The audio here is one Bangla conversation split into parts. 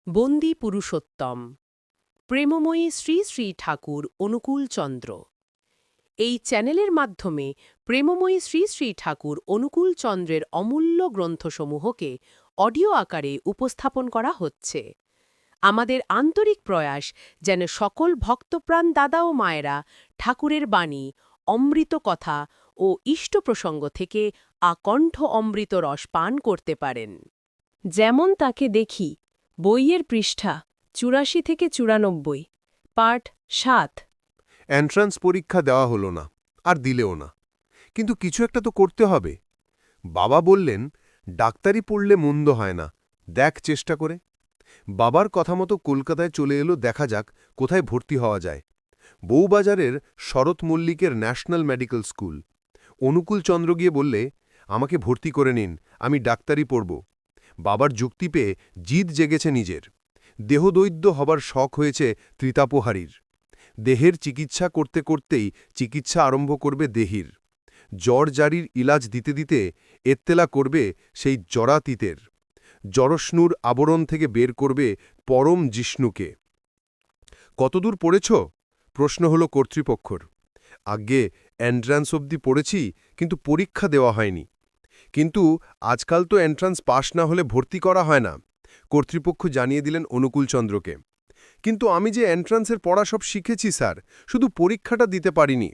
বন্দী পুরুষোত্তম, প্রেমময়ী শ্রী শ্রী ঠাকুর অনুকূলচন্দ্র। এই চ্যানেলের মাধ্যমে প্রেমময়ী শ্রী শ্রী ঠাকুর অনুকূলচন্দ্রের অমূল্য গ্রন্থসমূহকে অডিও আকারে উপস্থাপন করা হচ্ছে। আমাদের আন্তরিক প্রয়াস যেন সকল ভক্তপ্রাণ দাদা ও মায়েরা ঠাকুরের বাণী, অমৃত কথা ও ইষ্ট প্রসঙ্গ থেকে আকণ্ঠ অমৃত রস পান করতে পারেন। যেমন তাকে দেখি, বইয়ের পৃষ্ঠা ৮৪ থেকে ৯৪, পাঠ ৭। এন্ট্রান্স পরীক্ষা দেওয়া হলো না, আর দিলেও না। কিন্তু কিছু একটা তো করতে হবে। বাবা বললেন, ডাক্তারি পড়লে মন্দ হয় না, দেখ চেষ্টা করে। বাবার কথা মতো কলকাতায় চলে এলো, দেখা যাক কোথায় ভর্তি হওয়া যায়। বউবাজারের শরৎ মল্লিকের ন্যাশনাল মেডিকেল স্কুল। অনুকূলচন্দ্র গিয়ে বললে, আমাকে ভর্তি করে নিন, আমি ডাক্তারি পড়ব। বাবার যুক্তি পেয়ে জিদ জেগেছে নিজের। দেহদৈদ্য হবার শখ হয়েছে ত্রিতাপহারীর। দেহের চিকিৎসা করতে করতেই চিকিৎসা আরম্ভ করবে দেহির। জ্বর জারির ইলাজ দিতে দিতে এত্তেলা করবে সেই জরাতীতের। জরষ্ণুর আবরণ থেকে বের করবে পরম জিষ্ণুকে। কতদূর পড়েছ? প্রশ্ন হল কর্তৃপক্ষর। আজ্ঞে এন্ট্রান্স অবধি পড়েছি, কিন্তু পরীক্ষা দেওয়া হয়নি। কিন্তু আজকাল তো এন্ট্রান্স পাশ না হলে ভর্তি করা হয় না, কর্তৃপক্ষ জানিয়ে দিলেন অনুকূলচন্দ্রকে। কিন্তু আমি যে এন্ট্রান্সের পড়া সব শিখেছি স্যার, শুধু পরীক্ষাটা দিতে পারিনি।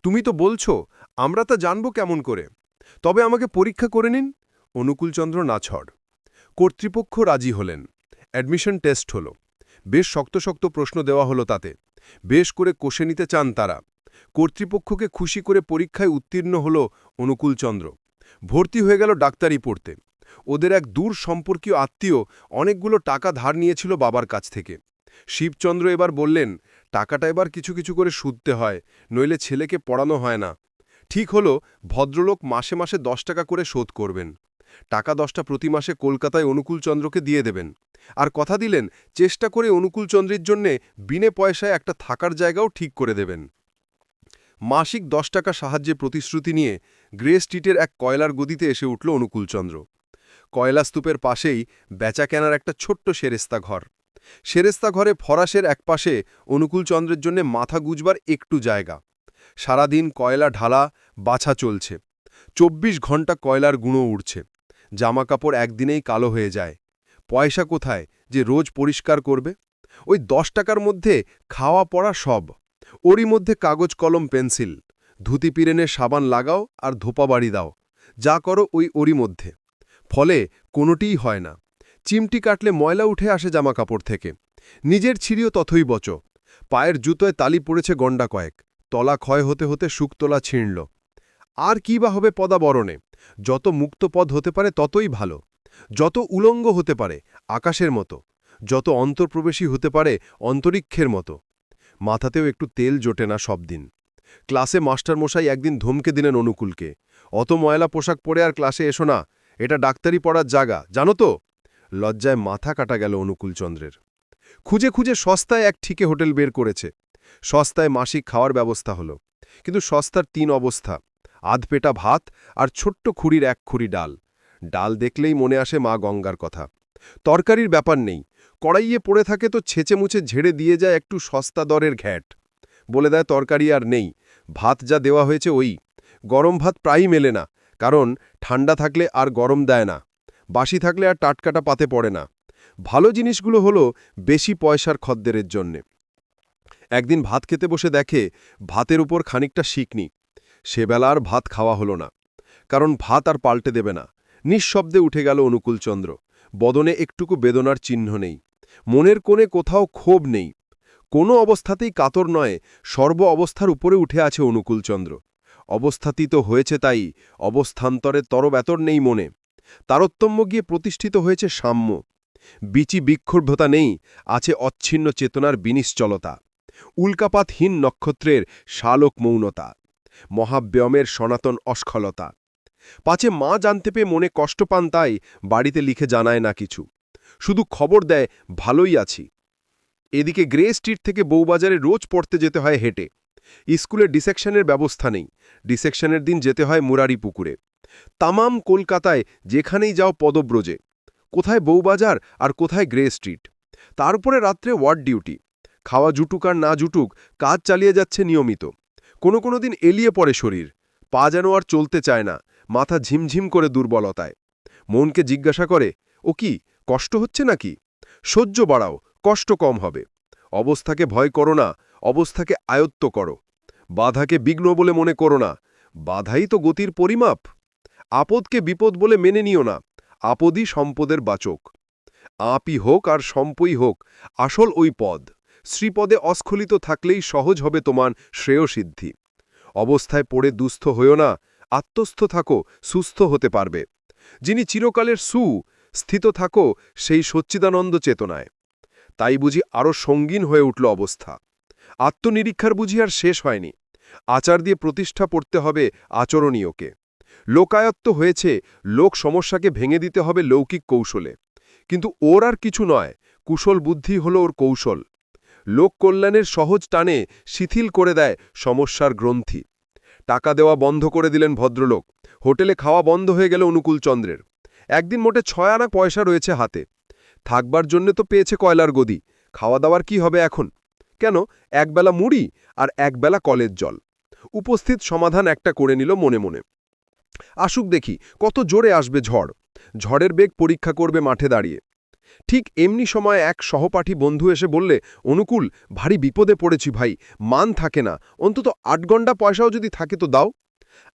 তুমি তো বলছো, আমরা তা জানব কেমন করে? তবে আমাকে পরীক্ষা করে নিন। অনুকূলচন্দ্র নাছড়। কর্তৃপক্ষ রাজি হলেন। অ্যাডমিশন টেস্ট হলো। বেশ শক্ত শক্ত প্রশ্ন দেওয়া হলো তাতে। বেশ করে কষে নিতে চান তারা। কর্তৃপক্ষকে খুশি করে পরীক্ষায় উত্তীর্ণ হল অনুকূলচন্দ্র। ভর্তি হয়ে গেল ডাক্তারি পড়তে। ওদের এক দূর সম্পর্কীয় আত্মীয় অনেকগুলো টাকা ধার নিয়েছিল বাবার কাছ থেকে। শিবচন্দ্র এবার বললেন, টাকাটা এবার কিছু কিছু করে সুদতে হয়, নইলে ছেলেকে পড়ানো হয় না। ঠিক হলো, ভদ্রলোক মাসে মাসে ১০ টাকা করে শোধ করবেন। টাকা ১০টা প্রতি মাসে কলকাতায় অনুকূলচন্দ্রকে দিয়ে দেবেন। আর কথা দিলেন, চেষ্টা করে অনুকূলচন্দ্রের জন্যে বিনে পয়সায় একটা থাকার জায়গাও ঠিক করে দেবেন। মাসিক ১০ টাকা সাহায্যে প্রতিশ্রুতি নিয়ে গ্রে স্ট্রিটের এক কয়লার গদিতে এসে উঠল অনুকূলচন্দ্র। কয়লাস্তূপের পাশেই বেচা কেনার একটা ছোট্ট সেরেস্তা ঘর। সেরেস্তা ঘরে ফরাসের একপাশে অনুকূলচন্দ্রের জন্য মাথা গুজবার একটু জায়গা। সারাদিন কয়লা ঢালা বাছা চলছে। ২৪ ঘণ্টা কয়লার গুঁড়ো উড়ছে। জামাকাপড় একদিনেই কালো হয়ে যায়। পয়সা কোথায় যে রোজ পরিষ্কার করবে? ওই ১০ টাকার মধ্যে খাওয়া পড়া সব। ওরই মধ্যে কাগজ কলম পেন্সিল। ধুতি পিরেনে সাবান লাগাও আর ধোপা বাড়ি দাও, যা করো ওরই মধ্যে। ফলে কোনোটিই হয় না। চিমটি কাটলে ময়লা উঠে আসে জামাকাপড় থেকে। নিজের ছিঁড়িও তথই বচ। পায়ের জুতোয় তালি পড়েছে গন্ডা কয়েক। তলা ক্ষয় হতে হতে শুকতলা ছিঁড়ল। আর কি বা হবে পদাবরণে? যত মুক্ত পদ হতে পারে ততই ভালো। যত উলঙ্গ হতে পারে আকাশের মতো। যত অন্তর্প্রবেশী হতে পারে অন্তরিক্ষের মতো। মাথাতেও একটু তেল জোটে না সব দিন। ক্লাসে মাস্টারমশাই একদিন ধমকে দিলেন অনুকূলকে, অত ময়লা পোশাক পরে আর ক্লাসে এসো না, এটা ডাক্তারি পড়ার জায়গা, জানো তো? লজ্জায় মাথা কাটা গেল অনুকূলচন্দ্রের। খুঁজে খুঁজে সস্তায় এক ঠিকে হোটেল বের করেছে। সস্তায় মাসিক খাওয়ার ব্যবস্থা হলো। কিন্তু সস্তার ৩ অবস্থা: আধপেটা ভাত আর ছোট্ট খুঁড়ির ১ খুঁড়ি ডাল। ডাল দেখলেই মনে আসে মা গঙ্গার কথা। তরকারির ব্যাপার নেই, কড়াইয়ে পড়ে থাকে তো ছেঁচে মুছে ঝেড়ে দিয়ে যায় একটু সস্তা দরের ঘ্যাট। বলে দেয় তরকারি আর নেই, ভাত যা দেওয়া হয়েছে ওই। গরম ভাত প্রায়ই মেলে না, কারণ ঠান্ডা থাকলে আর গরম দেয় না, বাসি থাকলে আর টাটকাটা পাতে পড়ে না। ভালো জিনিসগুলো হলো বেশি পয়সার খদ্দেরের জন্যে। একদিন ভাত খেতে বসে দেখে ভাতের উপর খানিকটা শিকনি। সেবেলা আর ভাত খাওয়া হলো না, কারণ ভাত আর পাল্টে দেবে না। নিঃশব্দে উঠে গেল অনুকূলচন্দ্র। বদনে একটুকু বেদনার চিহ্ন নেই। মনের কোণে কোথাও ক্ষোভ নেই। কোনো অবস্থাতেই কাতর নয়, সর্ব অবস্থার উপরে উঠে আছে অনুকূলচন্দ্র। অবস্থাতীত হয়েছে তাই অবস্থান্তরে তরবেতর নেই মনে। তারতম্য গিয়ে প্রতিষ্ঠিত হয়েছে সাম্য। বিচি বিক্ষুব্ধতা নেই, আছে অচ্ছিন্ন চেতনার বিনিশ্চলতা। উল্কাপাতহীন নক্ষত্রের শালক মৌনতা। মহাব্যমের সনাতন অস্খলতা। পাছে মা জানতে পেয়ে মনে কষ্ট পান, তাই বাড়িতে লিখে জানায় না কিছু, শুধু খবর দেয় ভালোই আছি। এদিকে গ্রে স্ট্রিট থেকে বউবাজারে রোজ পড়তে যেতে হয় হেঁটে। স্কুলে ডিসেকশনের ব্যবস্থা নেই। ডিসেকশনের দিন যেতে হয় মুরারি পুকুরে। তামাম কলকাতায় যেখানেই যাও পদব্রজে। কোথায় বউবাজার আর কোথায় গ্রে স্ট্রিট। তারপরে রাত্রে ওয়ার্ড ডিউটি। খাওয়া জুটুক আর না জুটুক, কাজ চালিয়ে যাচ্ছে নিয়মিত। কোনো দিন এলিয়ে পড়ে শরীর, পা যেন আর চলতে চায় না, মাথা ঝিমঝিম করে দুর্বলতায়। মনকে জিজ্ঞাসা করে, ও কি কষ্ট হচ্ছে নাকি? সহ্য বাড়াও, কষ্ট কম হবে। অবস্থাকে ভয় করো না, অবস্থাকে আয়ত্ত করো। বাধাকে বিঘ্ন বলে মনে করো না, বাধাই তো গতির পরিমাপ। আপদকে বিপদ বলে মেনে নিও না, আপদই সম্পদের বাচক। আপই হোক আর সম্পই হোক, আসল ওই পদ। শ্রীপদে অস্খলিত থাকলেই সহজ হবে তোমার শ্রেয়সিদ্ধি। অবস্থায় পড়ে দুস্থ হইও না, আত্মস্থ থাকো, সুস্থ হতে পারবে। যিনি চিরকালের স্থিত থাকো সেই সচ্চিদানন্দ চেতনায়। তাই বুঝি আরও সঙ্গীন হয়ে উঠল অবস্থা। আত্মনিরীক্ষার বুঝি আর শেষ হয়নি। আচার দিয়ে প্রতিষ্ঠা পড়তে হবে আচরণীয়কে। লোকায়ত্ত হয়েছে, লোক সমস্যাকে ভেঙে দিতে হবে লৌকিক কৌশলে। কিন্তু ওর আর কিছু নয়, কুশল বুদ্ধি হল ওর কৌশল। লোক কল্যাণের সহজ টানে শিথিল করে দেয় সমস্যার গ্রন্থি। টাকা দেওয়া বন্ধ করে দিলেন ভদ্রলোক, হোটেলে খাওয়া বন্ধ হয়ে গেল অনুকূলচন্দ্রের। একদিন মোটে 6 আনা পয়সা রয়েছে হাতে। থাকবার জন্য তো পেয়েছে কয়লার গদি, খাওয়া দাওয়ার কি হবে এখন? কেন, একবেলা মুড়ি আর একবেলা কলের জল। উপস্থিত সমাধান একটা করে নিল মনে মনে। আসুক দেখি কত জোরে আসবে ঝড়। ঝড়ের বেগ পরীক্ষা করবে মাঠে দাঁড়িয়ে। ঠিক এমনি সময় এক সহপাঠী বন্ধু এসে বললে, অনুকূল, ভারী বিপদে পড়েছি ভাই, মান থাকে না, অন্তত 8 ঘণ্টা পয়সাও যদি থাকে তো দাও।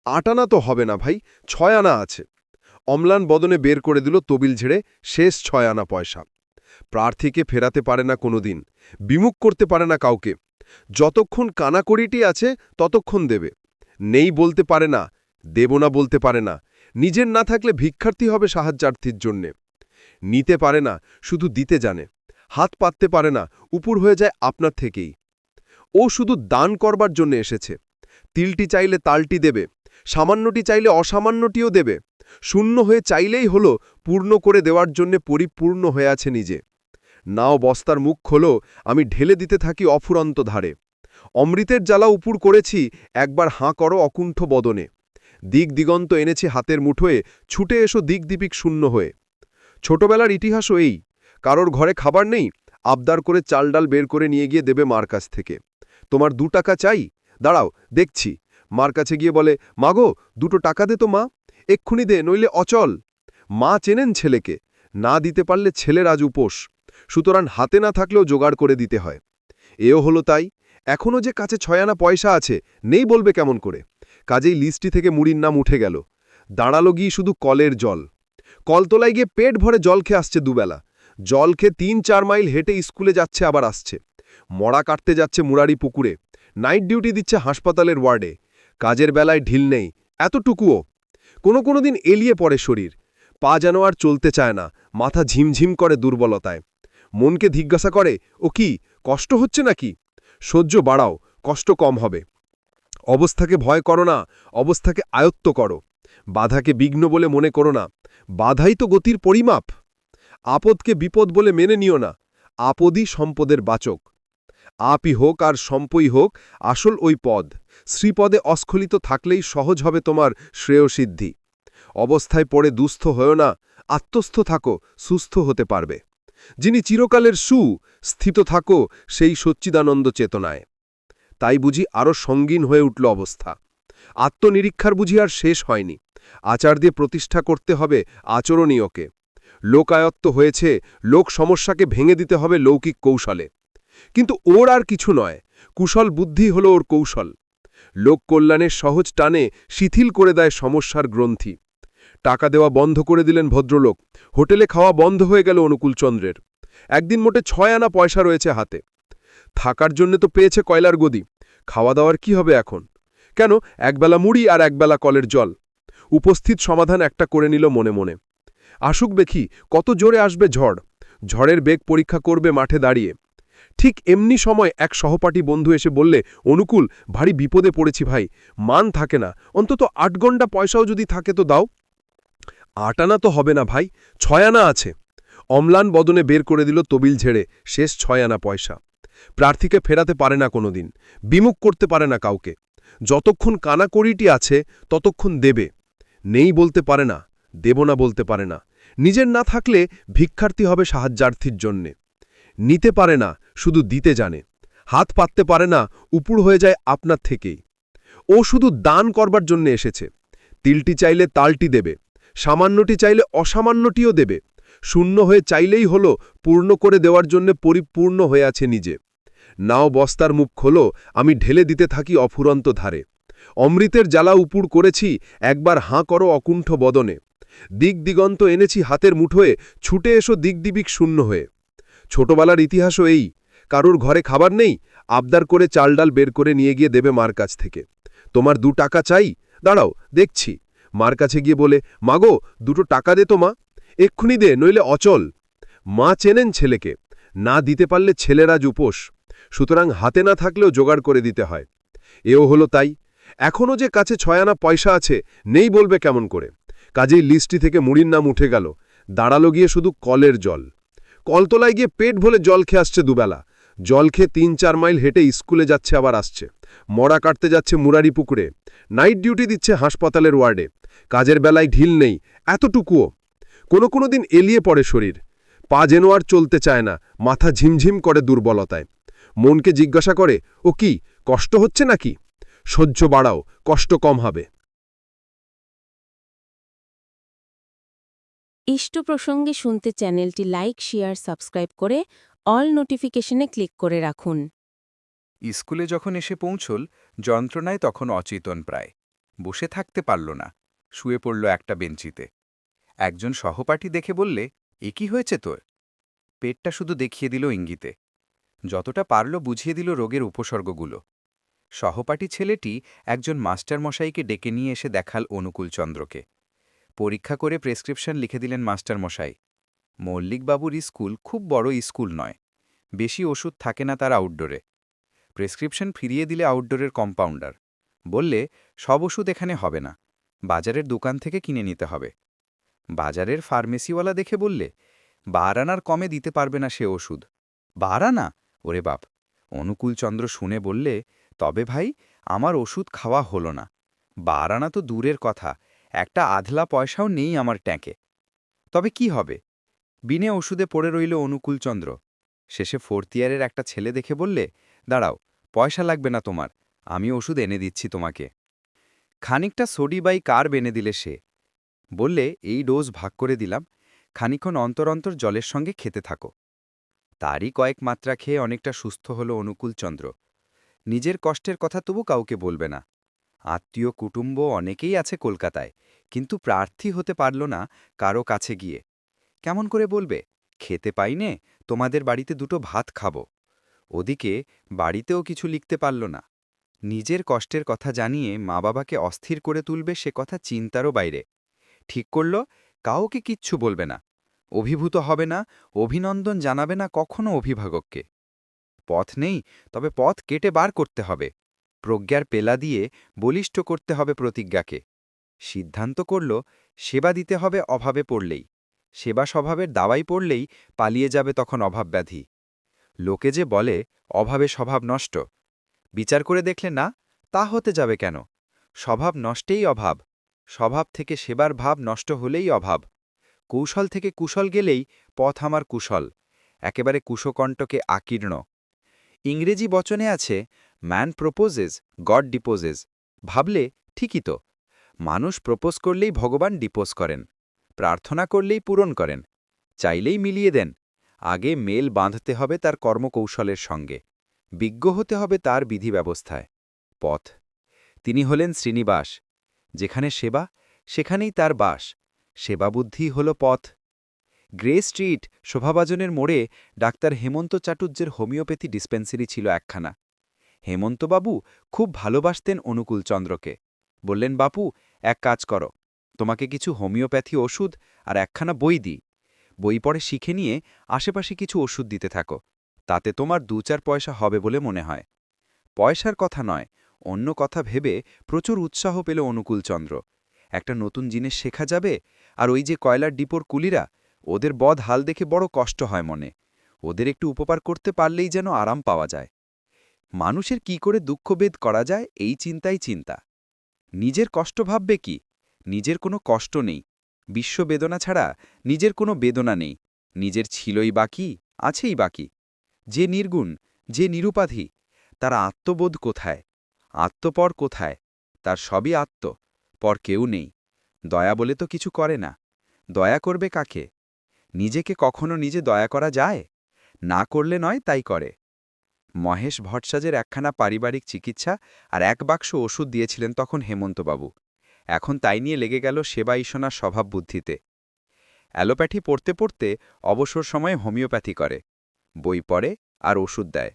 8 আনা তো হবে না ভাই, 6 আনা আছে। অম্লান বদনে বের করে দিল তবিল ঝেড়ে শেষ 6 আনা পয়সা। প্রার্থীকে ফেরাতে পারে না কোনোদিন, বিমুখ করতে পারে না কাউকে। যতক্ষণ কানাকড়িটি আছে ততক্ষণ দেবে। নেই বলতে পারে না, দেব না বলতে পারে না। নিজের না থাকলে ভিক্ষার্থী হবে সাহায্যার্থীর জন্যে। নিতে পারে না, শুধু দিতে জানে। হাত পাততে পারে না, উপর হয়ে যায় আপনার থেকেই। ও শুধু দান করবার জন্য এসেছে। তিলটি চাইলে তালটি দেবে, সামান্যটি চাইলে অসামান্যটিও দেবে। শূন্য হয়ে চাইলেই হলো, পূর্ণ করে দেওয়ার জন্য পরিপূর্ণ হয়ে আছে নিজে। নাও বস্তার মুখ খোলো, আমি ঢেলে দিতে থাকি অফুরন্ত ধারে। অমৃতের জ্বালা উপুর করেছি, একবার হাঁ করো অকুণ্ঠ বদনে। দিক দিগন্ত এনেছি হাতের মুঠোয়, ছুটে এসো দিকদীপিক শূন্য হয়ে। ছোটবেলার ইতিহাসও এই, কারোর ঘরে খাবার নেই, আবদার করে চাল ডাল বের করে নিয়ে গিয়ে দেবে মার কাছ থেকে। তোমার 2 টাকা চাই, দাঁড়াও দেখছি। মার কাছে গিয়ে বলে, মাগো 2 টাকা দে তো মা, এক্ষুনি দে, নইলে অচল। মা চেনেন ছেলেকে, না দিতে পারলে ছেলের আজ উপোস। সুতরাং হাতে না থাকলেও জোগাড় করে দিতে হয়। এও হলো তাই, এখনও যে কাছে 6 আনা পয়সা আছে, নেই বলবে কেমন করে। কাজেই লিস্টি থেকে মুড়ির নাম উঠে গেল। দাঁড়ালো গিয়ে শুধু কলের জল। কলতলায় গিয়ে পেট ভরে জল খেয়ে আসছে দুবেলা। জল খেয়ে 3-4 মাইল হেঁটে স্কুলে যাচ্ছে আবার আসছে। মড়া কাটতে যাচ্ছে মুরারি পুকুরে। নাইট ডিউটি দিচ্ছে হাসপাতালের ওয়ার্ডে। কাজের বেলায় ঢিল নেই, এতটুকুও। কোনো দিন এলিয়ে পড়ে শরীর, পা যেন আর চলতে চায় না, মাথা ঝিমঝিম করে দুর্বলতায়। মনকে জিজ্ঞাসা করে, ও কি কষ্ট হচ্ছে নাকি? সহ্য বাড়াও, কষ্ট কম হবে। অবস্থাকে ভয় করো না, অবস্থাকে আয়ত্ত করো। বাধাকে বিঘ্ন বলে মনে করো না, বাধাই তো গতির পরিমাপ। আপদকে বিপদ বলে মেনে নিও না, আপদই সম্পদের বাচক। আপই হোক আর সম্পই হোক, আসল ওই পদ। শ্রীপদে অস্খলিত থাকলেই সহজ হবে তোমার শ্রেয়সিদ্ধি। অবস্থায় পড়ে দুস্থ হয়েও না, আত্মস্থ থাকো, সুস্থ হতে পারবে। যিনি চিরকালের স্থিত থাকো সেই সচ্চিদানন্দ চেতনায়। তাই বুঝি আরও সঙ্গীন হয়ে উঠল অবস্থা। আত্মনিরীক্ষার বুঝি আর শেষ হয়নি। আচার দিয়ে প্রতিষ্ঠা করতে হবে আচরণীয়কে। লোকায়ত্ত হয়েছে, লোক সমস্যাকে ভেঙে দিতে হবে লৌকিক কৌশলে। কিন্তু ওর আর কিছু নয়, কুশল বুদ্ধি হল ওর কৌশল। লোক কল্যাণের সহজ টানে শিথিল করে দেয় সমস্যার গ্রন্থি। টাকা দেওয়া বন্ধ করে দিলেন ভদ্রলোক, হোটেলে খাওয়া বন্ধ হয়ে গেল অনুকূলচন্দ্রের। একদিন মোটে 6 আনা পয়সা রয়েছে হাতে। থাকার জন্য তো পেয়েছে কয়লার গদি, খাওয়া দাওয়ার কি হবে এখন? কেন, একবেলা মুড়ি আর একবেলা কলের জল। উপস্থিত সমাধান একটা করে নিল মনে মনে। আসুক দেখি কত জোরে আসবে ঝড়। ঝড়ের বেগ পরীক্ষা করবে মাঠে দাঁড়িয়ে। ঠিক এমনি সময় এক সহপাঠী বন্ধু এসে বললে, অনুকূল, ভারী বিপদে পড়েছি ভাই, মান থাকে না, অন্তত 8 ঘণ্টা পয়সাও যদি থাকে তো দাও। 8 আনা তো হবে না ভাই, 6 আনা আছে। অম্লান বদনে বের করে দিল তবিল ঝেড়ে শেষ 6 আনা পয়সা। প্রার্থীকে ফেরাতে পারে না কোনোদিন, বিমুখ করতে পারে না কাউকে। যতক্ষণ কানাকড়িটি আছে ততক্ষণ দেবে। নেই বলতে পারে না, দেব না বলতে পারে না। নিজের না থাকলে ভিক্ষার্থী হবে সাহায্যার্থীর জন্যে। নিতে পারে না, শুধু দিতে জানে। হাত পাততে পারে না, উপুড় হয়ে যায় আপনার থেকেই। ও শুধু দান করবার জন্য এসেছে। তিলটি চাইলে তালটি দেবে, সামান্যটি চাইলে অসামান্যটিও দেবে। শূন্য হয়ে চাইলেই হলো, পূর্ণ করে দেওয়ার জন্য পরিপূর্ণ হয়ে আছে নিজে। নাও বস্তার মুখ খোলো, আমি ঢেলে দিতে থাকি অফুরন্ত ধারে। অমৃতের জ্বালা উপুড় করেছি, একবার হাঁ করো অকুণ্ঠ বদনে। দিক দিগন্ত এনেছি হাতের মুঠোয়, ছুটে এসো দিকদিবিক শূন্য হয়ে। ছোটবেলার ইতিহাসও এই, কারুর ঘরে খাবার নেই, আবদার করে চাল ডাল বের করে নিয়ে গিয়ে দেবে মার কাছ থেকে। তোমার 2 টাকা চাই, দাঁড়াও দেখছি। মার কাছে গিয়ে বলে, মাগো 2 টাকা দে তো মা, এক্ষুনি দে, নইলে অচল। মা চেনেন ছেলেকে, না দিতে পারলে ছেলের আজ উপোস। সুতরাং হাতে না থাকলেও জোগাড় করে দিতে হয়। এও হলো তাই। এখনও যে কাছে 6 আনা পয়সা আছে, নেই বলবে কেমন করে। কাজেই লিস্টটি থেকে মুড়ির নাম উঠে গেল, দাঁড়ালো গিয়ে শুধু কলের জল। কলতলায় গিয়ে পেট ভরে জল খেয়ে আসছে দুবেলা। জল খেয়ে 3-4 মাইল হেঁটে স্কুলে যাচ্ছে, আবার আসছে। মরা কাটতে যাচ্ছে মুরারি পুকুরে। নাইট ডিউটি দিচ্ছে হাসপাতালের ওয়ার্ডে। কাজের বেলায় ঢিল নেই, এতটুকুও। কোনো দিন এলিয়ে পড়ে শরীর। পা যেন আর চলতে চায় না, মাথা ঝিমঝিম করে দুর্বলতায়। মনকে জিজ্ঞাসা করে, ও কি কষ্ট হচ্ছে নাকি? সহ্য বাড়াও, কষ্ট কম হবে। ইষ্ট প্রসঙ্গে শুনতে চ্যানেলটি লাইক, শেয়ার, সাবস্ক্রাইব করে অল নোটিফিকেশনে ক্লিক করে রাখুন। স্কুলে যখন এসে পৌঁছল, যন্ত্রণায় তখন অচেতন প্রায়। বসে থাকতে পারল না, শুয়ে পড়ল একটা বেঞ্চিতে। একজন সহপাঠী দেখে বললে, এ কি হয়েছে তোর? পেটটা শুধু দেখিয়ে দিল ইঙ্গিতে। যতটা পারল বুঝিয়ে দিল রোগের উপসর্গগুলো। সহপাঠী ছেলেটি একজন মাস্টারমশাইকে ডেকে নিয়ে এসে দেখাল অনুকূলচন্দ্রকে। পরীক্ষা করে প্রেসক্রিপশন লিখে দিলেন মাস্টারমশাই। মল্লিকবাবুর স্কুল খুব বড় স্কুল নয়, বেশি ওষুধ থাকে না তার আউটডোরে। প্রেসক্রিপশন ফিরিয়ে দিলে আউটডোরের কম্পাউন্ডার বললে, সব ওষুধ এখানে হবে না, বাজারের দোকান থেকে কিনে নিতে হবে। বাজারের ফার্মেসিওয়ালা দেখে বললে, 12 আনার কমে দিতে পারবে না সে ওষুধ। 12 আনা? ওরে বাপ! অনুকূলচন্দ্র শুনে বললে, তবে ভাই, আমার ওষুধ খাওয়া হলো না। 12 আনা তো দূরের কথা, একটা আধলা পয়সাও নেই আমার ট্যাঁকে। তবে কি হবে? বিনে ওষুধে পড়ে রইল অনুকূলচন্দ্র। শেষে 4th ইয়ারের একটা ছেলে দেখে বললে, দাঁড়াও, পয়সা লাগবে না তোমার, আমি ওষুধ এনে দিচ্ছি তোমাকে। খানিকটা সোডি বাই কার্ব এনে দিলে সে। বললে, এই ডোজ ভাগ করে দিলাম, খানিক্ষণ অন্তর অন্তর জলের সঙ্গে খেতে থাকো। তারই কয়েক মাত্রা খেয়ে অনেকটা সুস্থ হল অনুকূলচন্দ্র। নিজের কষ্টের কথা তবু কাউকে বলবে না। আত্মীয় কুটুম্ব অনেকেই আছে কলকাতায়, কিন্তু প্রার্থী হতে পারল না কারো কাছে গিয়ে। কেমন করে বলবে, খেতে পাইনে, তোমাদের বাড়িতে 2টো ভাত খাবো? ওদিকে বাড়িতেও কিছু লিখতে পারল না। নিজের কষ্টের কথা জানিয়ে মা বাবাকে অস্থির করে তুলবে সে কথা চিন্তারও বাইরে। ঠিক করল, কাউকে কিচ্ছু বলবে না, অভিভূত হবে না, অভিনন্দন জানাবে না কখনো অভিভাবককে। পথ নেই, তবে পথ কেটে বার করতে হবে। প্রজ্ঞার পেলা দিয়ে বলিষ্ঠ করতে হবে প্রতিজ্ঞাকে। সিদ্ধান্ত করল, সেবা দিতে হবে অভাবে পড়লেই। সেবা স্বভাবের দাওয়াই পড়লেই পালিয়ে যাবে তখন অভাবব্যাধি। লোকে যে বলে, অভাবে স্বভাব নষ্ট। বিচার করে দেখলে না, তা হতে যাবে কেন? স্বভাব নষ্টেই অভাব। স্বভাব থেকে সেবার ভাব নষ্ট হলেই অভাব। কৌশল থেকে কুশল গেলেই পথ আমার কুশল, একেবারে কুশকণ্টকে আকীর্ণ। ইংরেজি বচনে আছে, ম্যান প্রপোজেস, গড ডিপোজেস। ভাবলে ঠিকই তো। মানুষ প্রপোজ করলেই ভগবান ডিপোজ করেন, প্রার্থনা করলেই পূরণ করেন, চাইলেই মিলিয়ে দেন। আগে মেল বাঁধতে হবে তার কর্মকৌশলের সঙ্গে, বিজ্ঞ হতে হবে তার বিধি ব্যবস্থায়। পথ। তিনি হলেন শ্রীনিবাস। যেখানে সেবা, সেখানেই তার বাস। সেবাবুদ্ধি হল পথ। গ্রে স্ট্রিট শোভাবাজনের মোড়ে ডাক্তার হেমন্ত চাটুর্যের হোমিওপ্যাথি ডিসপেন্সারি ছিল একখানা। হেমন্তবাবু খুব ভালোবাসতেন অনুকূলচন্দ্রকে। বললেন, বাপু, এক কাজ করো, তোমাকে কিছু হোমিওপ্যাথি ওষুধ আর একখানা বই দিই। বই পড়ে শিখে নিয়ে আশেপাশে কিছু ওষুধ দিতে থাকো, তাতে তোমার 2-4 পয়সা হবে বলে মনে হয়। পয়সার কথা নয়, অন্য কথা ভেবে প্রচুর উৎসাহ পেল অনুকূলচন্দ্র। একটা নতুন জিনিস শেখা যাবে, আর ওই যে কয়লার ডিপোর কুলিরা, ওদের বদ হাল দেখে বড় কষ্ট হয় মনে। ওদের একটু উপকার করতে পারলেই যেন আরাম পাওয়া যায়। মানুষের কি করে দুঃখভেদ করা যায়, এই চিন্তাই চিন্তা। নিজের কষ্ট ভাববে কি? নিজের কোনো কষ্ট নেই। বিশ্ববেদনা ছাড়া নিজের কোনো বেদনা নেই। নিজের ছিলই বাকি, আছেই বাকি। যে নির্গুণ, যে নিরুপাধি, তার আত্মবোধ কোথায়, আত্মপর কোথায়? তার সবই আত্ম, পর কেউ নেই। দয়া বলে তো কিছু করে না। দয়া করবে কাকে? নিজেকে কখনো নিজে দয়া করা যায়? না করলে নয়, তাই করে। মহেশ ভট্টাচার্যের একখানা পারিবারিক চিকিৎসা আর 1 বাক্স ওষুধ দিয়েছিলেন তখন হেমন্তবাবু। এখন তাই নিয়ে লেগে গেল সেবা ঈশনার স্বভাব বুদ্ধিতে। অ্যালোপ্যাথি পড়তে পড়তে অবসর সময়ে হোমিওপ্যাথি করে। বই পড়ে আর ওষুধ দেয়।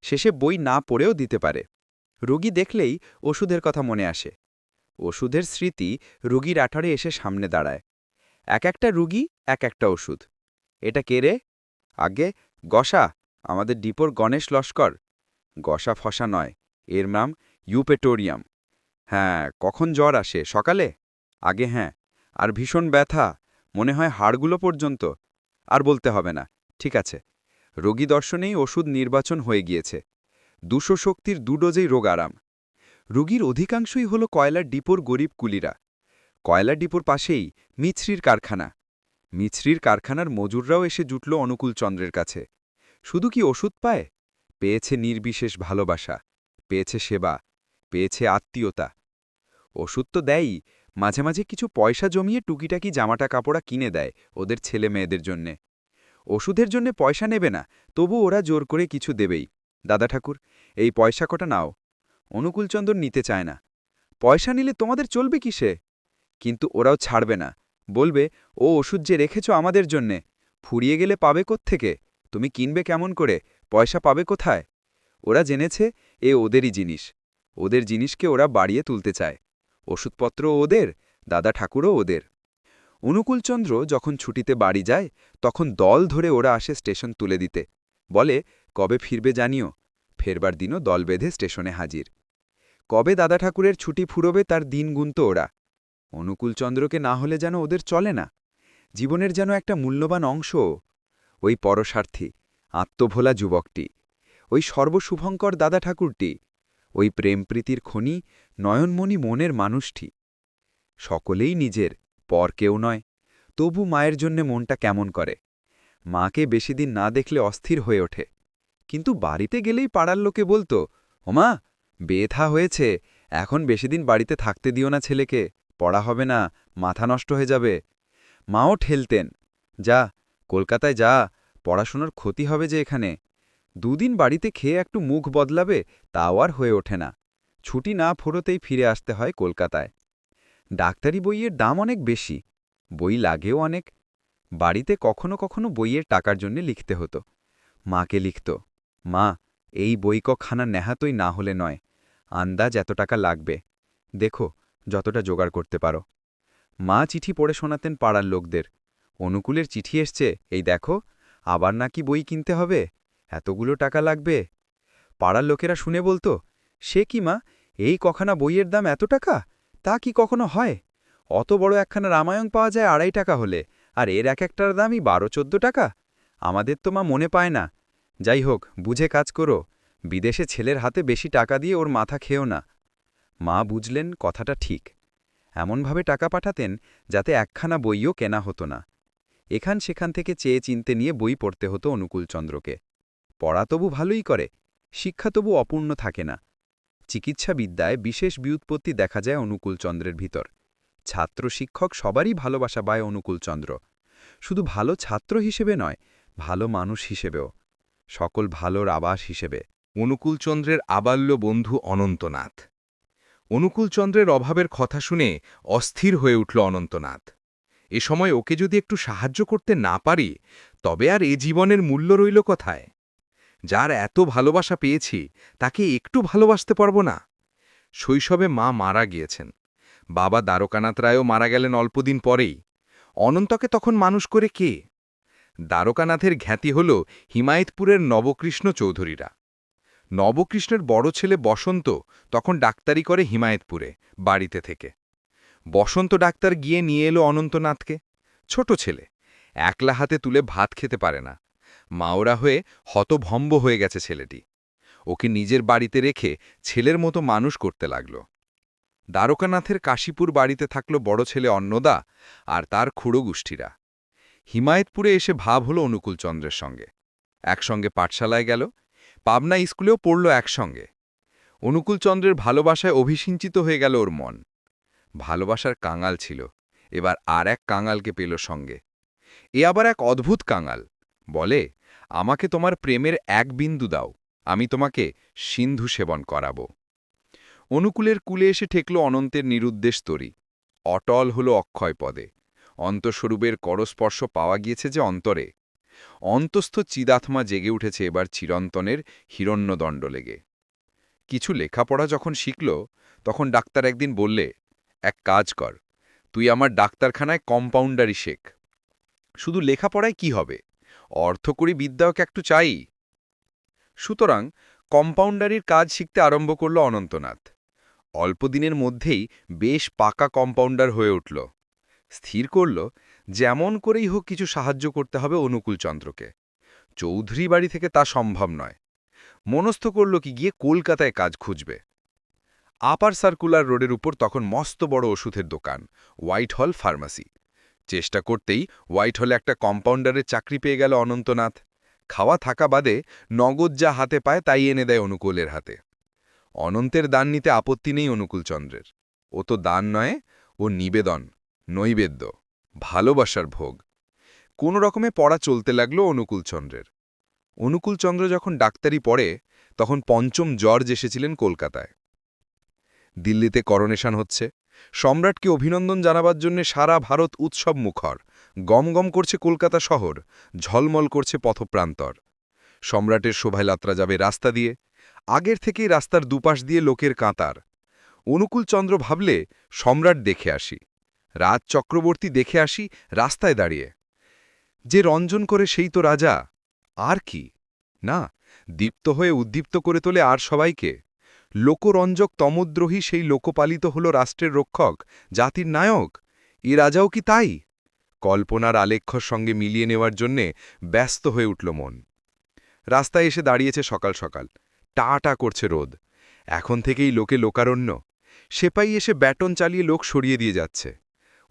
শেষে বই না পড়েও দিতে পারে। রোগী দেখলেই ওষুধের কথা মনে আসে। ওষুধের স্মৃতি রোগীর আঠারে এসে সামনে দাঁড়ায়। এক একটা রুগী এক একটা ওষুধ। এটা কে রে? আগে গসা, আমাদের ডিপোর গণেশ লস্কর। গসা ফসা নয়, এর নাম ইউপেটোরিয়াম। হ্যাঁ, কখন জ্বর আসে? সকালে? আগে হ্যাঁ। আর ভীষণ ব্যথা, মনে হয় হাড়গুলো পর্যন্ত। আর বলতে হবে না। ঠিক আছে, রোগী দর্শনেই ওষুধ নির্বাচন হয়ে গিয়েছে। 200 শক্তির 2 ডোজেই রোগ আরাম। রোগীর অধিকাংশই হল কয়লার ডিপোর গরিব কুলিরা। কয়লার ডিপোর পাশেই মিছরির কারখানা। মিছরির কারখানার মজুররাও এসে জুটল অনুকূল চন্দ্রের কাছে। শুধু কি ওষুধ পায়? পেয়েছে নির্বিশেষ ভালোবাসা, পেয়েছে সেবা, পেয়েছে আত্মীয়তা। ওষুধ তো দেয়ই, মাঝে মাঝে কিছু পয়সা জমিয়ে টুকিটাকি জামাটা কাপড়া কিনে দেয় ওদের ছেলে মেয়েদের জন্যে। ওষুধের জন্যে পয়সা নেবে না, তবু ওরা জোর করে কিছু দেবেই। দাদা ঠাকুর, এই পয়সা কটা নাও। অনুকূলচন্দ্র নিতে চায় না। পয়সা নিলে তোমাদের চলবে কিসে? কিন্তু ওরাও ছাড়বে না, বলবে, ও ওষুধ যে রেখেছ আমাদের জন্যে, ফুরিয়ে গেলে পাবে কোত্থেকে? তুমি কিনবে কেমন করে? পয়সা পাবে কোথায়? ওরা জেনেছে এ ওদেরই জিনিস। ওদের জিনিসকে ওরা বাড়িয়ে তুলতে চায়। ওষুধপত্র ওদের, দাদা ঠাকুরও ওদের। অনুকূলচন্দ্র যখন ছুটিতে বাড়ি যায়, তখন দল ধরে ওরা আসে স্টেশন তুলে দিতে। বলে, কবে ফিরবে জানিও। ফেরবার দিনও দল বেঁধে স্টেশনে হাজির। কবে দাদা ঠাকুরের ছুটি ফুরোবে তার দিন গুনতো ওরা। অনুকূলচন্দ্রকে না হলে যেন ওদের চলে না। জীবনের যেন একটা মূল্যবান অংশ। ওই পরস্বার্থী, আত্মভোলা যুবকটি, ওই সর্বশুভঙ্কর দাদা ঠাকুরটি, ওই প্রেমপ্রীতির খনি, নয়নমণি মনের মানুষটি। সকলেই নিজের, পর কেউ নয়। তবু মায়ের জন্যে মনটা কেমন করে। মাকে বেশিদিন না দেখলে অস্থির হয়ে ওঠে। কিন্তু বাড়িতে গেলেই পাড়ার লোকে বলতো, ওমা, বেথা হয়েছে, এখন বেশিদিন বাড়িতে থাকতে দিও না ছেলেকে, পড়া হবে না, মাথা নষ্ট হয়ে যাবে। মাও ঠেলতেন, যা, কলকাতায় যা, পড়াশোনার ক্ষতি হবে যে এখানে। 2 দিন বাড়িতে খেয়ে একটু মুখ বদলাবে, তাও আর হয়ে ওঠে না। ছুটি না ফুরোতেই ফিরে আসতে হয় কলকাতায়। ডাক্তারি বইয়ের দাম অনেক বেশি, বই লাগেও অনেক। বাড়িতে কখনো কখনো বইয়ের টাকার জন্য লিখতে হতো। মাকে লিখত, মা, এই বই কখানা নেহাতই না হলে নয়, আন্দাজ এত টাকা লাগবে, দেখো যতটা জোগাড় করতে পারো। মা চিঠি পড়ে শোনাতেন পাড়ার লোকদের, অনুকূলের চিঠি এসছে, এই দেখো, আবার নাকি বই কিনতে হবে, এতগুলো টাকা লাগবে। পাড়ার লোকেরা শুনে বলতো, সে কি মা, এই কখানা বইয়ের দাম এত টাকা? তা কি কখনো হয়? অত বড় একখানা রামায়ণ পাওয়া যায় 2.5 টাকা হলে, আর এর এক একটার দামই 12-14 টাকা। আমাদের তো মা মনে পায় না। যাই হোক, বুঝে কাজ করো, বিদেশে ছেলের হাতে বেশি টাকা দিয়ে ওর মাথা খেও না। মা বুঝলেন কথাটা ঠিক। এমনভাবে টাকা পাঠাতেন যাতে একখানা বইও কেনা হতো না। এখান সেখান থেকে চেয়ে চিনতে নিয়ে বই পড়তে হতো অনুকূলচন্দ্রকে। পড়া তবু ভালোই করে, শিক্ষা তবু অপূর্ণ থাকে না। চিকিৎসাবিদ্যায় বিশেষ বিউৎপত্তি দেখা যায় অনুকূলচন্দ্রের ভিতর। ছাত্র শিক্ষক সবারই ভালোবাসা পায় অনুকূলচন্দ্র। শুধু ভালো ছাত্র হিসেবে নয়, ভালো মানুষ হিসেবেও, সকল ভালোর আবাস হিসেবে। অনুকূলচন্দ্রের আবাল্য বন্ধু অনন্তনাথ। অনুকূলচন্দ্রের অভাবের কথা শুনে অস্থির হয়ে উঠল অনন্তনাথ। এ সময় ওকে যদি একটু সাহায্য করতে না পারি, তবে আর এ জীবনের মূল্য রইল কোথায়? যার এত ভালোবাসা পেয়েছি, তাকে একটু ভালোবাসতে পারব না? শৈশবে মা মারা গিয়েছেন, বাবা দ্বারকানাথ রায়ও মারা গেলেন অল্পদিন পরেই। অনন্তকে তখন মানুষ করে কে? দ্বারকানাথের খ্যাতি হল হিমায়তপুরের নবকৃষ্ণ চৌধুরীরা। নবকৃষ্ণের বড় ছেলে বসন্ত তখন ডাক্তারি করে হিমায়তপুরে, বাড়িতে থেকে। বসন্ত ডাক্তার গিয়ে নিয়ে এলো অনন্তনাথকে। ছোট ছেলে, একলা হাতে তুলে ভাত খেতে পারে না। মাওরা হয়ে হতভম্ব হয়ে গেছে ছেলেটি। ওকে নিজের বাড়িতে রেখে ছেলের মতো মানুষ করতে লাগল। দ্বারকানাথের কাশীপুর বাড়িতে থাকল বড় ছেলে অন্নদা আর তার খুড়ো গোষ্ঠীরা। হিমায়তপুরে এসে ভাব হল অনুকূলচন্দ্রের সঙ্গে। একসঙ্গে পাঠশালায় গেল, পাবনা স্কুলেও পড়ল একসঙ্গে। অনুকূলচন্দ্রের ভালোবাসায় অভিসিঞ্চিত হয়ে গেল ওর মন। ভালোবাসার কাঙাল ছিল, এবার আর এক কাঙালকে পেল সঙ্গে। এ আবার এক অদ্ভুত কাঙাল, বলে, আমাকে তোমার প্রেমের এক বিন্দু দাও, আমি তোমাকে সিন্ধু সেবন করাব। অনুকূলের কুলে এসে ঠেকল অনন্তের নিরুদ্দেশ তরী। অটল হল অক্ষয় পদে। অন্তঃস্বরূপের করস্পর্শ পাওয়া গিয়েছে যে অন্তরে। অন্তস্থ চিদাত্মা জেগে উঠেছে এবার চিরন্তনের হিরণ্যদণ্ড লেগে। কিছু লেখাপড়া যখন শিখল, তখন ডাক্তার একদিন বললে, এক কাজ কর, তুই আমার ডাক্তারখানায় কম্পাউন্ডারি শেখ। শুধু লেখাপড়ায় কি হবে, অর্থকরী বিদ্যাও একটু চাই। সুতরাং কম্পাউন্ডারির কাজ শিখতে আরম্ভ করল অনন্তনাথ। অল্পদিনের মধ্যেই বেশ পাকা কম্পাউন্ডার হয়ে উঠল। স্থির করল, যেমন করেই হোক কিছু সাহায্য করতে হবে অনুকূলচন্দ্রকে। চৌধুরী বাড়ি থেকে তা সম্ভব নয়। মনস্থ করল কি গিয়ে কলকাতায় কাজ খুঁজবে। আপার সার্কুলার রোডের উপর তখন মস্ত বড় ওষুধের দোকান, হোয়াইট হল ফার্মাসি। চেষ্টা করতেই হোয়াইট হলে একটা কম্পাউন্ডারের চাকরি পেয়ে গেল অনন্তনাথ। খাওয়া থাকা বাদে নগদ যা হাতে পায় তাই এনে দেয় অনুকূলের হাতে। অনন্তের দান নিতে আপত্তি নেই অনুকূলচন্দ্রের। ও তো দান নয়, ও নিবেদন, নৈবেদ্য, ভালোবাসার ভোগ। কোনো রকমে পড়া চলতে লাগল অনুকূলচন্দ্রের। অনুকূলচন্দ্র যখন ডাক্তারি পড়ে, তখন পঞ্চম জর্জ এসেছিলেন কলকাতায়। দিল্লিতে করোনেশন হচ্ছে। সম্রাটকে অভিনন্দন জানাবার জন্য সারা ভারত উৎসব মুখর। গমগম করছে কলকাতা শহর, ঝলমল করছে পথপ্রান্তর। সম্রাটের শোভাযাত্রা যাবে রাস্তা দিয়ে। আগের থেকেই রাস্তার দুপাশ দিয়ে লোকের কাঁতার। অনুকূলচন্দ্র ভাবলে, সম্রাট দেখে আসি, রাজ চক্রবর্তী দেখে আসি রাস্তায় দাঁড়িয়ে। যে রঞ্জন করে সেই তো রাজা, আর কি না, দীপ্ত হয়ে উদ্দীপ্ত করে তোলে আর সবাইকে। লোকরঞ্জক তমদ্রোহী সেই লোকপালিত হল রাষ্ট্রের রক্ষক, জাতির নায়ক। এ রাজাও কি তাই? কল্পনার আলেখ্যর সঙ্গে মিলিয়ে নেওয়ার জন্যে ব্যস্ত হয়ে উঠল মন। রাস্তায় এসে দাঁড়িয়েছে সকাল সকাল, টা করছে রোদ। এখন থেকেই লোকে লোকারণ্য। সেপাই এসে ব্যাটন চালিয়ে লোক সরিয়ে দিয়ে যাচ্ছে।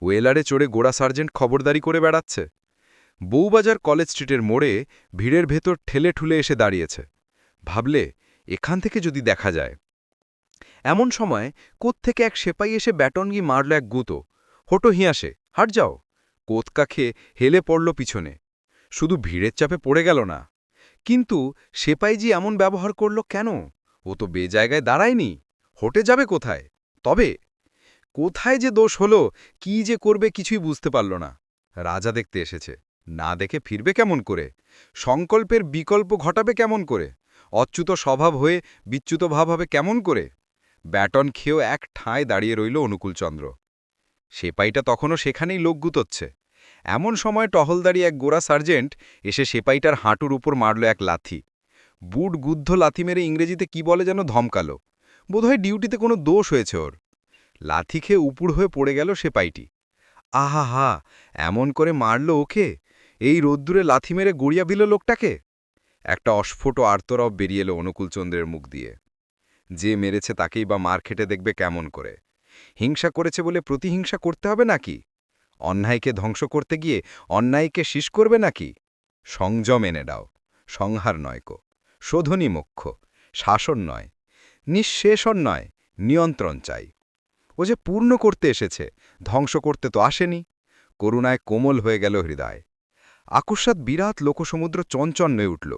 ওয়েলারে চড়ে গোড়া সার্জেন্ট খবরদারি করে বেড়াচ্ছে। বউবাজার কলেজ স্ট্রিটের মোড়ে ভিড়ের ভেতর ঠেলে ঠুলে এসে দাঁড়িয়েছে। ভাবলে, এখান থেকে যদি দেখা যায়। এমন সময় কোত্থেকে এক সেপাই এসে ব্যাটনগি মারল এক গুঁতো। হোটো হিয়াসে, হাট যাও। কোতকা খেয়ে হেলে পড়ল পিছনে। শুধু ভিড়ের চাপে পড়ে গেল না, কিন্তু সেপাইজি এমন ব্যবহার করল কেন? ও তো বেজায়গায় দাঁড়ায়নি, হোটে যাবে কোথায়? তবে কোথায় যে দোষ হলো, কি যে করবে কিছুই বুঝতে পারল না। রাজা দেখতে এসেছে, না দেখে ফিরবে কেমন করে? সংকল্পের বিকল্প ঘটাবে কেমন করে? অচ্যুত স্বভাব হয়ে বিচ্যুত ভাব হবে কেমন করে? ব্যাটন খেয়েও এক ঠাঁয় দাঁড়িয়ে রইল অনুকূলচন্দ্র। সেপাইটা তখনও সেখানেই লোক গুতোচ্ছে। এমন সময় টহলদারি এক গোড়া সার্জেন্ট এসে সেপাইটার হাঁটুর উপর মারল এক লাথি। বুট গুদ্ধ লাথি মেরে ইংরেজিতে কি বলে যেন ধমকালো। বোধহয় ডিউটিতে কোনো দোষ হয়েছে ওর। লাথি খেয়ে উপুড় হয়ে পড়ে গেল সেপাইটি। আহা হা, এমন করে মারল ওকে! এই রোদ্দুরে লাথি মেরে গড়িয়া দিল লোকটাকে। একটা অস্ফুট আর্তরব বেরিয়ে এলো অনুকূলচন্দ্রের মুখ দিয়ে। যে মেরেছে তাকেই বা মার খেটে দেখবে কেমন করে? হিংসা করেছে বলে প্রতিহিংসা করতে হবে নাকি? অন্যায়কে ধ্বংস করতে গিয়ে অন্যায়কে শীষ করবে নাকি? সংযম এনে দাও, সংহার নয়কো, শোধনী মোক্ষ, শাসন নয়, নিঃশেষণ নয়, নিয়ন্ত্রণ চাই। ও যে পূর্ণ করতে এসেছে, ধ্বংস করতে তো আসেনি। করুণায় কোমল হয়ে গেল হৃদয়। আকস্মাৎ বিরাট লোকসমুদ্র চঞ্চন্যে উঠল,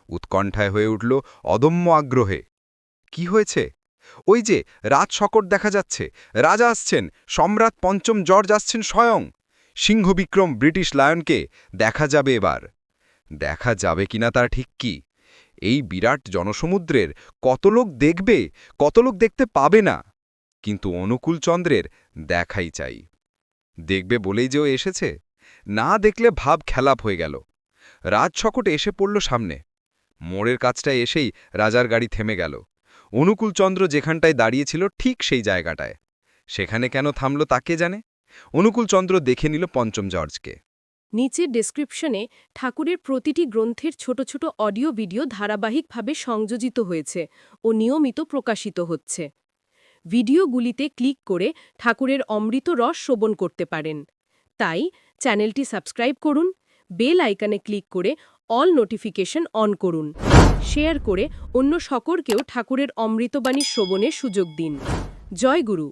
উৎকণ্ঠায় হয়ে উঠল অদম্য আগ্রহে। কি হয়েছে? ওই যে রাজশকট দেখা যাচ্ছে, রাজা আসছেন, সম্রাট পঞ্চম জর্জ আসছেন স্বয়ং। সিংহবিক্রম ব্রিটিশ লায়নকে দেখা যাবে এবার। দেখা যাবে কিনা তার ঠিক কি? এই বিরাট জনসমুদ্রের কত লোক দেখবে, কত লোক দেখতে পাবে না। কিন্তু অনুকূলচন্দ্রের দেখাই চাই। দেখবে বলেই যে ও এসেছে, না দেখলে ভাব খেলাপ হয়ে গেল। রাজশকট এসে পড়ল সামনে। মোড়ের কাছটায় এসেই রাজার গাড়ি থেমে গেল। অনুকূলচন্দ্র যেখানটায় দাঁড়িয়েছিল ঠিক সেই জায়গাটায়। সেখানে কেন থামল তা কে জানে? অনুকূলচন্দ্র দেখে নিল পঞ্চম জর্জকে। নিচের ডেসক্রিপশনে ঠাকুরের প্রতিটি গ্রন্থের ছোট ছোট অডিও ভিডিও ধারাবাহিকভাবে সংযোজিত হয়েছে ও নিয়মিত প্রকাশিত হচ্ছে। ভিডিওগুলিতে ক্লিক করে ঠাকুরের অমৃত রস শ্রবণ করতে পারেন। তাই চ্যানেলটি সাবস্ক্রাইব করুন, বেল আইকনে ক্লিক করে অল নোটিফিকেশন অন করুন। শেয়ার করে অন্য সকলকেও ঠাকুরের অমৃতবাণী শ্রবণের সুযোগ দিন। জয় গুরু।